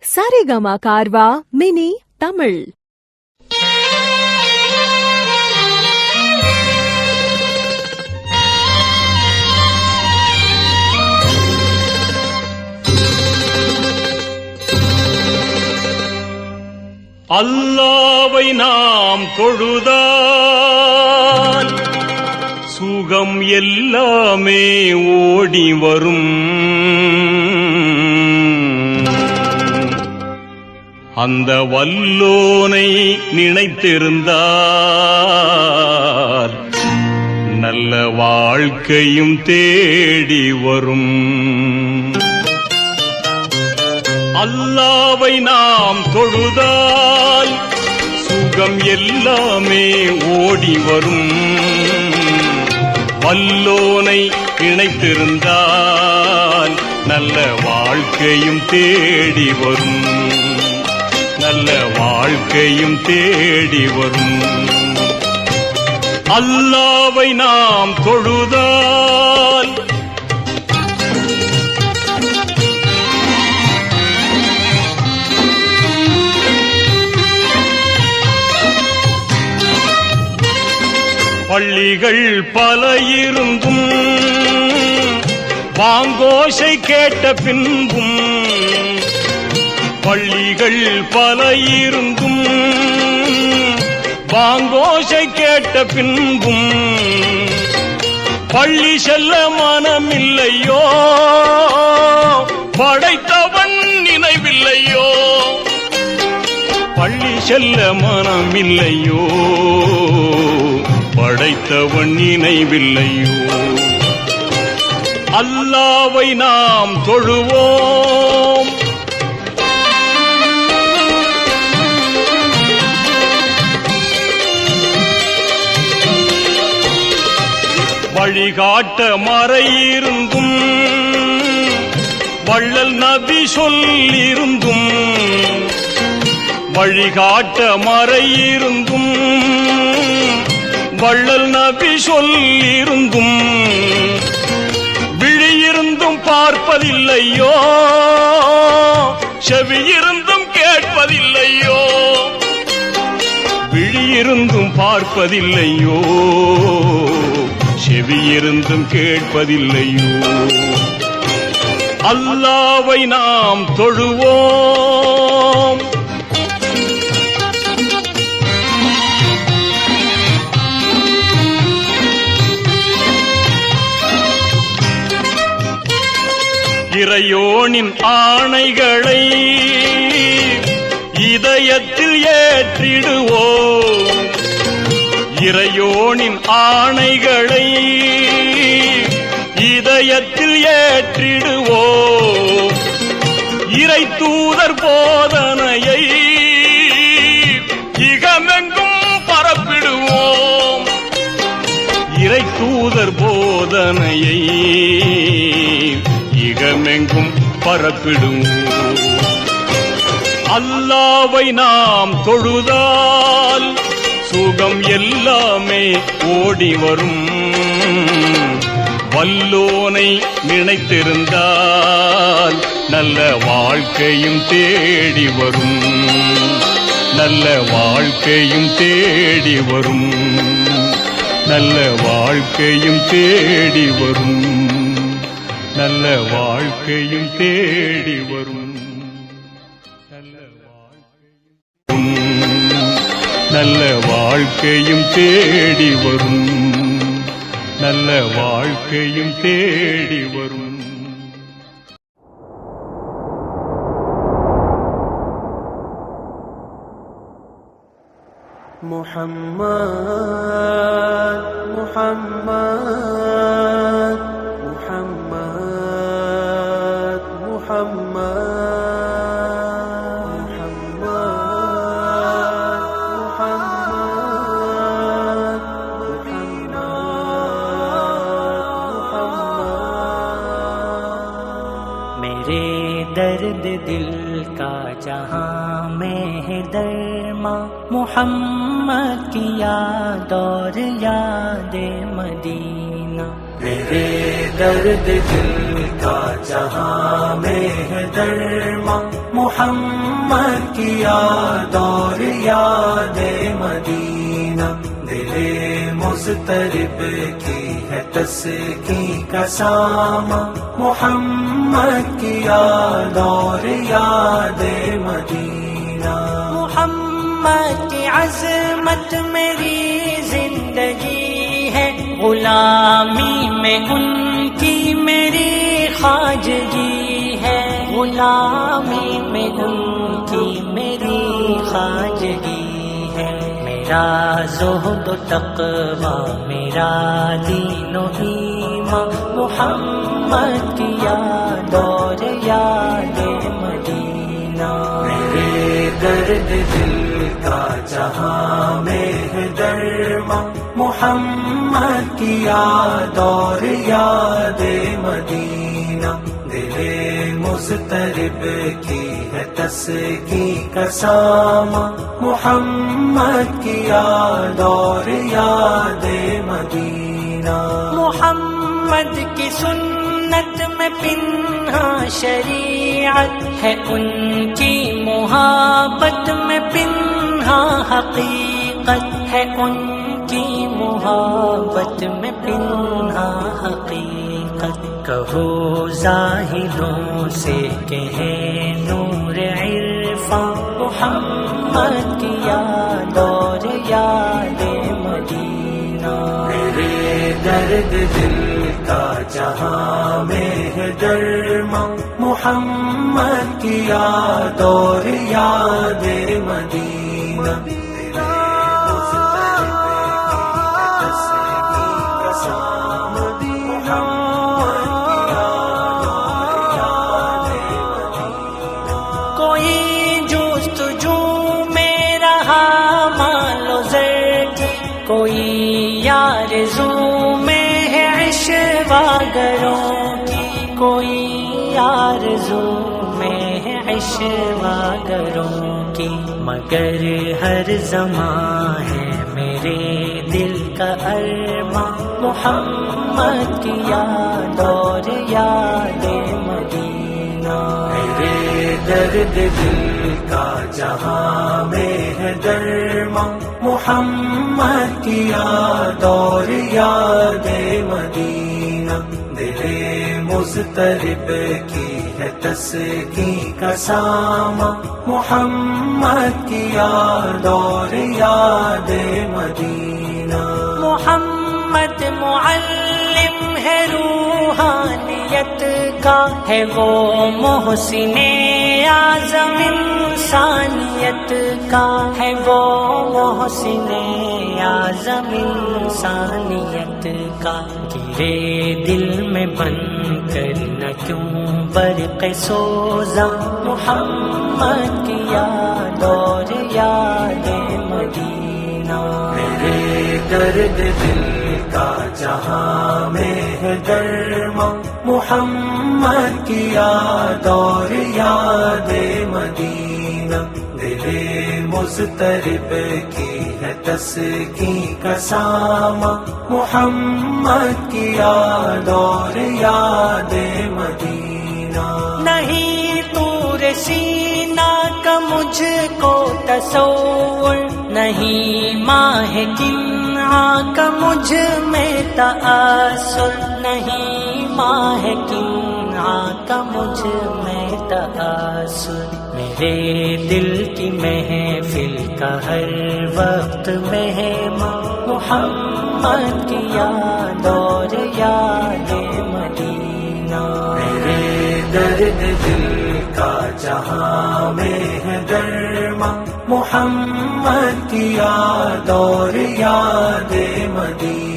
Saregama Carvaan mini Tamil. அல்லாவை நாம் தொழுதால் சுகம் எல்லாமே ஓடி வரும். அந்த வல்லோனை நினைத்திருந்தால் நல்ல வாழ்க்கையும் தேடி வரும். அல்லாவை நாம் தொழுதால் சுகம் எல்லாமே ஓடி வரும். வல்லோனை இணைத்திருந்தால் நல்ல வாழ்க்கையும் தேடி வரும். நல்ல வாழ்க்கையும் தேடி வரும். அல்லாவை நாம் தொழுதால் பள்ளிகள் பல இருந்தும் பாங்கோசை கேட்ட பின்பும், பள்ளிகள் பல இருந்தும் பாங்கோசை கேட்ட பின்பும் பள்ளி செல்ல மனமில்லையோ, படைத்தவன் நினைவில்லையோ. பள்ளி செல்ல மனமில்லையோ, படைத்தவன் நினைவில்லையோ. அல்லாவை நாம் தொழுவோம். வழிகாட்ட மறையிருந்தும் வள்ளல் நபி சொல்லிருந்தும், வழிகாட்ட மறையிருந்தும் வள்ளல் நபி சொல்லிருந்தும் விழியிருந்தும் பார்ப்பதில்லையோ, செவியிருந்தும் கேட்பதில்லையோ. விழியிருந்தும் பார்ப்பதில்லையோ, செவியிருந்தும் கேட்பதில்லையோ. அல்லாவை நாம் தொழுவோம். இறையோனின் ஆணைகளை இதயத்தில் ஏற்றிடுவோம். இறையோனின் ஆணைகளை இதயத்தில் ஏற்றிடுவோம். இறை தூதர் போதனையை இகமெங்கும் பரப்பிடுவோம். இறை தூதர் போதனையை இகமெங்கும் பரப்பிடுவோம். அல்லாவை நாம் தொழுதால் சுகம் எல்லாமே ஓடி வரும். வல்லோனை நினைத்திருந்தால் நல்ல வாழ்க்கையும் தேடி வரும். நல்ல வாழ்க்கையும் தேடி வரும். நல்ல வாழ்க்கையும் தேடி வரும். நல்ல வாழ்க்கையும் தேடி வரும். நல்ல வாழ்க்கையும் தேடி வரும். நல்ல வாழ்க்கையும் தேடி வரும். முஹம்மத் முஹம்மத் முஹம்மத் முஹம்மத் درد دل کا جہاں میں ہے درما محمد کی یاد اور یاد مدینہ. میرے درد دل کا جہاں میں ہے درما محمد کی یاد اور یاد مدینہ، دل مضطرب کی ہے تسکین کا ساماں، محمد کی یاد اور یاد مدینہ۔ محمد کی عظمت میری زندگی ہے، غلامی میں ان کی میری خواجگی ہے، غلامی میں ان کی میری خواجگی ہے۔ میرا زہد و تقویٰ، میرا دین و ایمان، محمد کی یاد اور یاد مدینہ۔ میرے درد دل کا جہاں میں ہے درماں، محمد کی یاد اور یاد مدینہ، دل مضطرب کی ہے تسکین کا ساماں، محمد کی یاد اور یاد مدینہ۔ محمد کی سنت میں پنہا شریعت ہے، ان کی محبت میں پنہا حقیقت ہے، ان کی محبت میں پنہا حقیقت۔ کہو زاہدوں سے کہ ہے نور عرفاں، محمد کی یاد اور یاد مدینہ۔ میرے درد دل کا جہاں میں ہے درماں، محمد کی یاد اور یاد مدینہ۔ کوئی آرزو میں ہے عشواگروں کی، کوئی آرزو میں ہے عشواگروں کی، مگر ہر زمان ہے میرے دل کا ارماں، محمد کی یاد اور یاد مدینہ۔ میرے درد دل کا جہاں میں ہے درماں، محمد کی یاد اور یاد مدینہ، دل مضطرب کی ہے تسکین کا ساماں، محمد کی یاد اور یاد مدینہ۔ محمد معلم ہے روحانیت کا، ہے وہ محسن اعظم انسانیت کا، ہے وہ محسن اعظم انسانیت کا۔ گرے دل میں بن کر نہ کیوں برق سوزاں، محمد کی یاد اور یاد مدینہ۔ میرے درد دل کا جہاں میں ہے درماں، محمد کی یاد اور یاد مدینہ، دل مضطرب کی ہے تسکین کا ساماں، محمد کی یاد اور یاد مدینہ۔ نہیں طور سینہ کا مجھ کو تصور، نہیں ماہ کنعان کا مجھ میں تأثر، نہیں ماہ کنعان کا مجھ میں تأثر۔ میرے دل کی محفل کا ہر وقت مہماں، محمد کی یاد اور یاد مدینہ۔ میرے درد دل کا جہاں میں ہے درماں، محمد کی یاد اور یاد مدینہ۔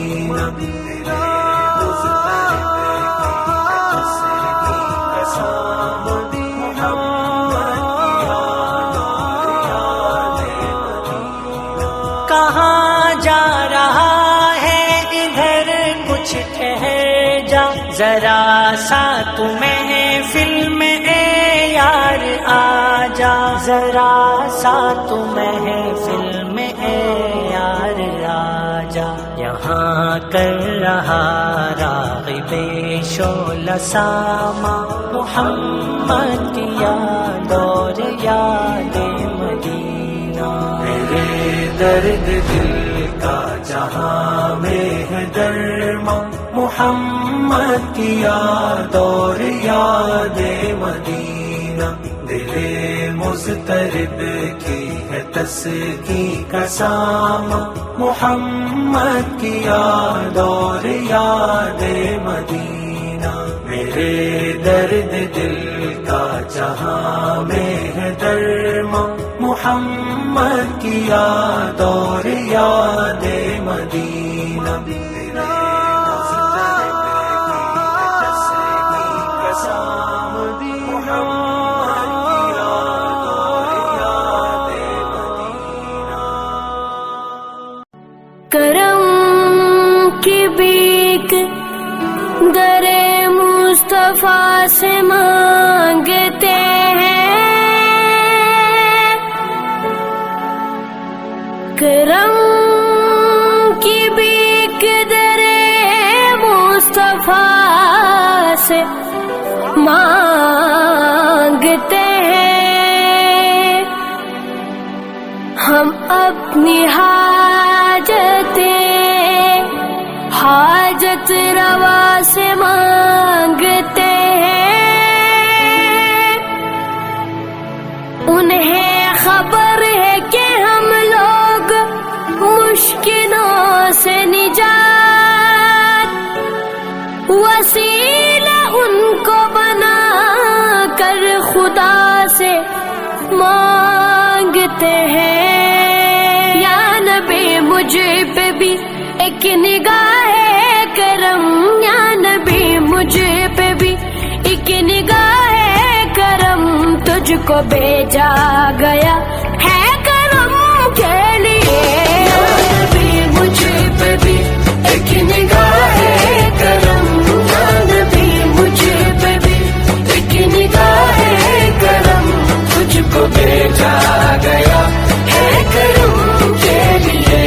کہاں جا رہا ہے ادھر کچھ ٹھہر جا، ذرا سا تمہیں محفل میں اے یار آ جا، ذرا سا تمہیں محفل میں اے یار آ جا۔ یہاں کر رہا راہ راغب شعلہ ساما محمد کی یاد اور یاد مدینہ. میرے درد دل کا جہاں میں ہے درما محمد کی یاد اور یاد مدینہ. دل مضطرب کی ہے تسکین کا ساماں محمد کی یاد اور یاد مدینہ. میرے درد دل کا جہاں میں ہے درما محمد کی یاد اور یاد مدینہ. کرم کی بھیک در مصطفیٰ سے مانگتے ہیں. کرم کی بھیک در مصطفیٰ سے مانگتے ہیں. ہم اپنی حاجت روا سے مانگتے ہیں. انہیں خبر ہے کہ ہم لوگ مشکلوں سے نجات وسیلہ ان کو بنا کر خدا سے مانگتے ہیں. یا نبی مجھ پہ بھی ایک نگاہ کرم، یا نبی مجھ پہ بھی ایک نگاہ کرم. تجھ کو بھیجا گیا ہے کرم کے لیے. یا نبی مجھ پہ بھی ایک نگاہ کرم، یا نبی مجھ پہ بھی ایک نگاہ کرم. تجھ کو بھیجا گیا ہے کرم کے لیے.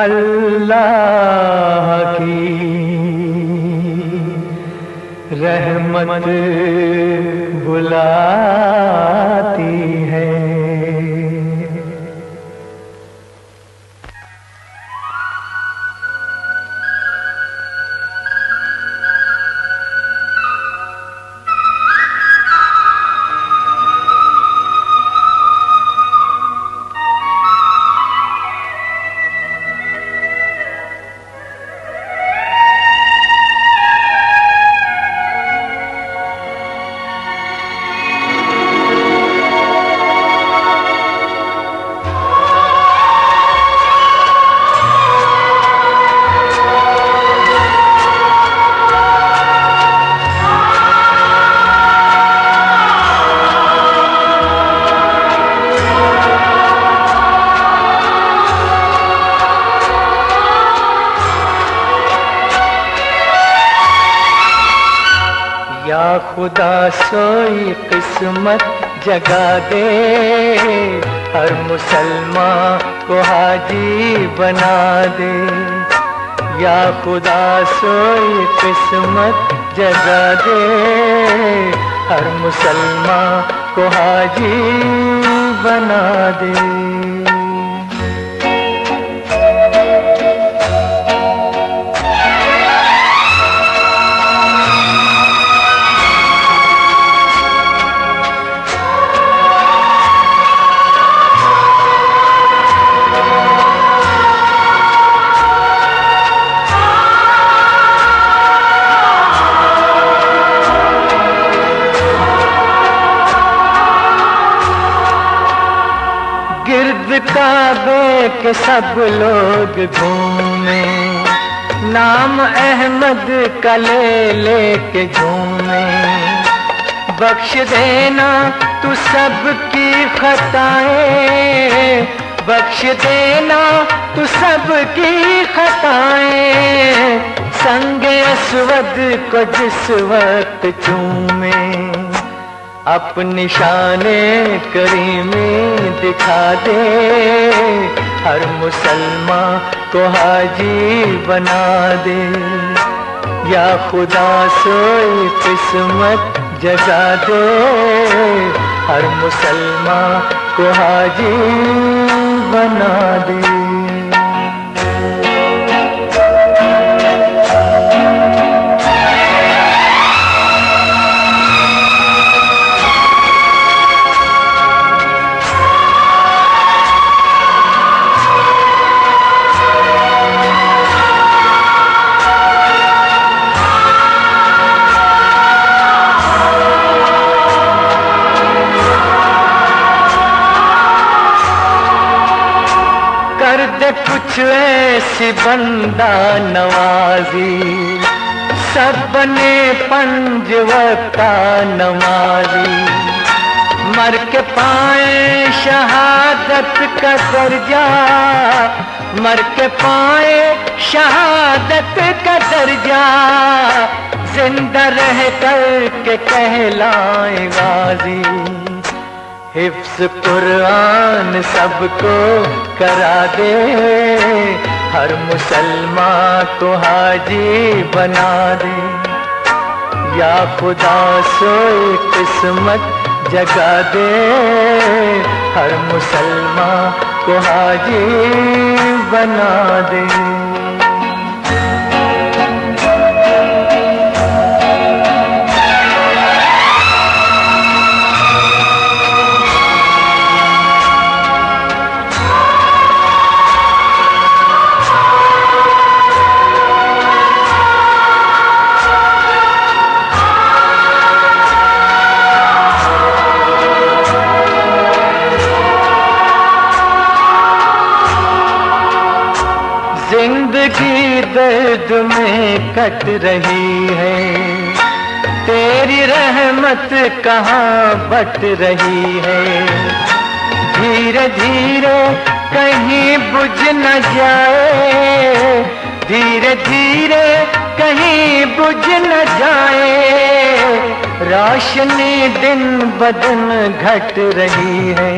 اللہ کی رحمت بلاتی ہے. خدا سوئی قسمت جگا دے، ہر مسلمان کو حاجی بنا دے. یا خدا سوئی قسمت جگا دے، ہر مسلمان کو حاجی بنا دے. کعبے کے سب لوگ گھومیں، نام احمد کا لے لے کے جھومیں. بخش دینا تو سب کی خطائیں، بخش دینا تو سب کی خطائیں. سنگ اسود کو جس وقت چومیں، اپنی شان کریمی دکھا دے، ہر مسلمان کو حاجی بنا دے. یا خدا سوئی قسمت جگا دے، ہر مسلمان کو حاجی بنا دے. کر دے کچھ ایسی بندہ نوازی، سب بنے پنج وقت نمازی. مر کے پائیں شہادت کا درجہ، مر کے پائیں شہادت کا درجہ. زندہ رہ کر کے کہلائیں غازی. حفظ قرآن سب کو کرا دے، ہر مسلمان کو حاجی بنا دے. یا خدا سوئی قسمت جگا دے، ہر مسلمان کو حاجی بنا دے. زندگی درد میں کٹ رہی ہے، تیری رحمت کہاں بٹ رہی ہے. دھیرے دھیرے کہیں بجھ نہ جائے، دھیرے دھیرے کہیں بجھ نہ جائے. روشنی دن بدن گھٹ رہی ہے،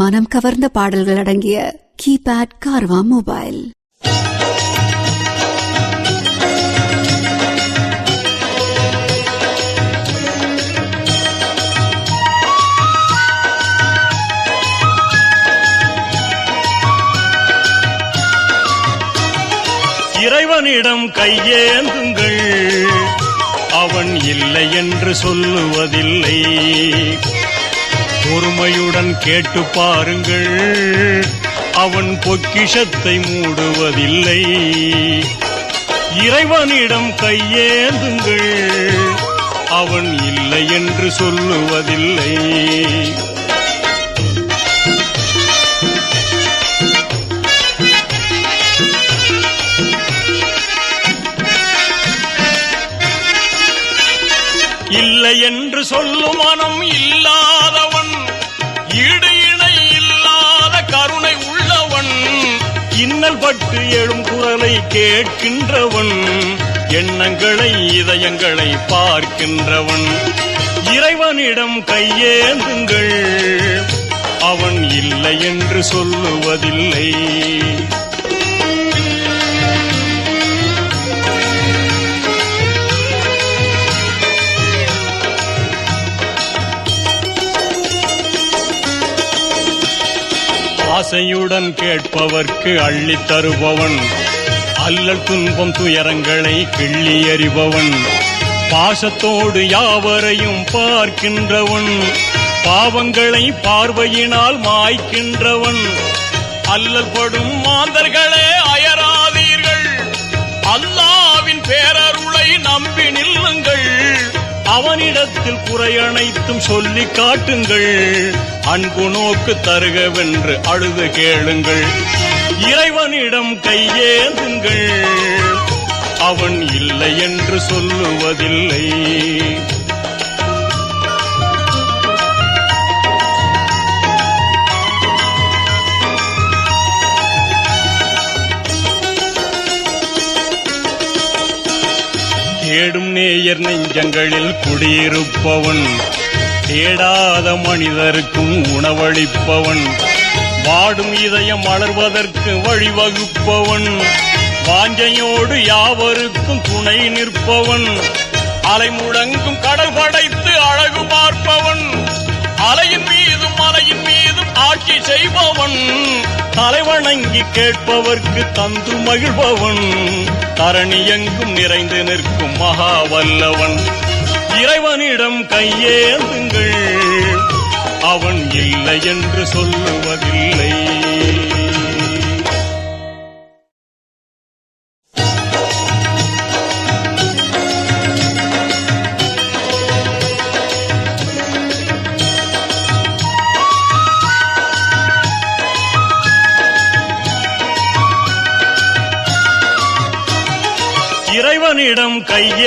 மனம் கவர்ந்த பாடல்கள் அடங்கிய கீபேட் கார்வா மொபைல். இறைவனிடம் கையேந்துங்கள், அவன் இல்லை என்று சொல்லுவதில்லை. பொறுமையுடன் கேட்டு பாருங்கள், அவன் பொக்கிஷத்தை மூடுவதில்லை. இறைவனிடம் கையேந்துங்கள், அவன் இல்லை என்று சொல்லுவதில்லை. இல்லை என்று சொல்லும் மனம் இல்லாதவன், ஈடு இணை இல்லாத கருணை உள்ளவன், இன்னல் பட்டு எழும் குரலை கேட்கின்றவன், எண்ணங்களை இதயங்களை பார்க்கின்றவன். இறைவனிடம் கையேந்துங்கள், அவன் இல்லை என்று சொல்லுவதில்லை. ஆசையுடன் கேட்பவர்க்கு அள்ளித் தருபவன், அல்லல் துன்பம் துயரங்களை கிள்ளி எறிபவன், பாசத்தோடு யாவரையும் பார்க்கின்றவன், பாவங்களை பார்வையினால் மாய்க்கின்றவன். அல்லல் படும் மாந்தர்களே அயராதீர்கள், அல்லாவின் பேரருளை நம்பி நில்லுங்கள். அவனிடத்தில் குறையனைத்தும் சொல்லி காட்டுங்கள், அன்பு நோக்கு தருகவென்று அழுது கேளுங்கள். இறைவனிடம் கையேந்துங்கள், அவன் இல்லை என்று சொல்லுவதில்லை. தேடும் நேயர் நெஞ்சங்களில் குடியிருப்பவன், தேடாத மனிதருக்கும் உணவளிப்பவன், வாடும் இதயம் வளர்வதற்கு வழிவகுப்பவன், வாஞ்சையோடு யாவருக்கும் துணை நிற்பவன், அலை முழங்கும் கடல் படைத்து அழகு பார்ப்பவன், அலையின் மீதும் மலையின் மீதும் ஆட்சி செய்பவன், தலைவணங்கி கேட்பவர்க்கு தந்து மகிழ்பவன், தரணி எங்கும் நிறைந்து நிற்கும் மகா வல்லவன். இறைவனிடம் கையேந்துங்கள், அவன் இல்லை என்று சொல்லுவதில்லை. இறைவனிடம் கையே